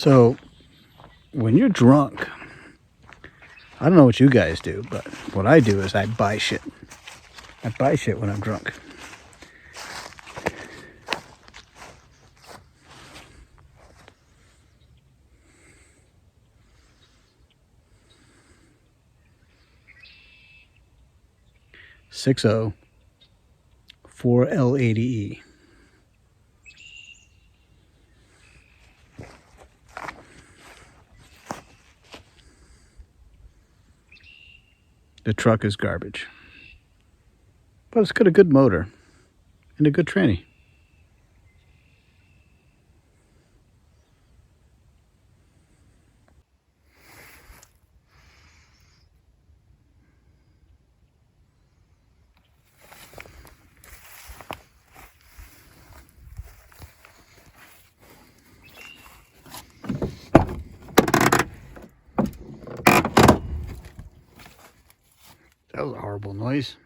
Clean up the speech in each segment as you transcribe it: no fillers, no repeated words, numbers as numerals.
So when you're drunk, I don't know what you guys do, but what I do is I buy shit. I buy shit when I'm drunk. .60 4L80E. The truck is garbage, but it's got a good motor and a good tranny. That was a horrible noise.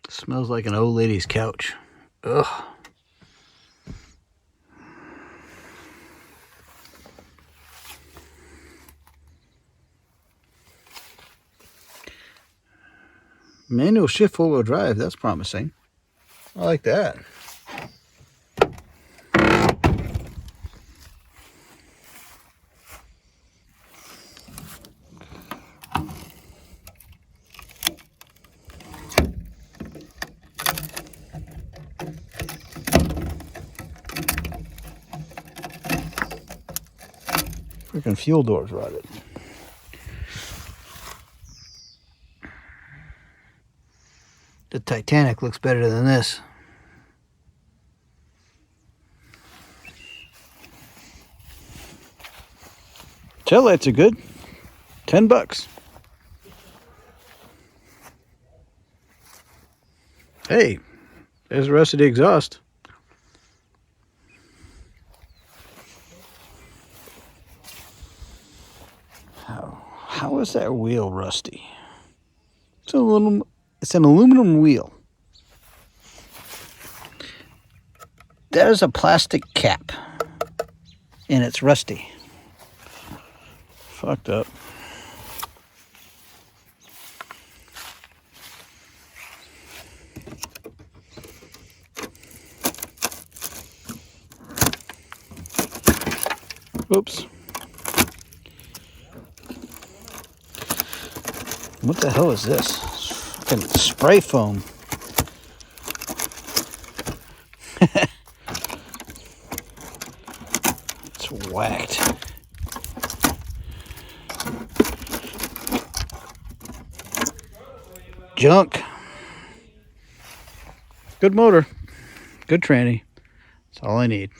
Smells like an old lady's couch. Ugh. Manual shift four-wheel drive, that's promising. I like that. Freaking fuel doors rotted. The Titanic looks better than this. Tail lights are good. $10. Hey, there's the rest of the exhaust. How is that wheel rusty? It's an aluminum wheel. That is a plastic cap, and it's rusty. Fucked up. Oops. What the hell is this? Fucking spray foam. It's whacked. Junk. Good motor. Good tranny. That's all I need.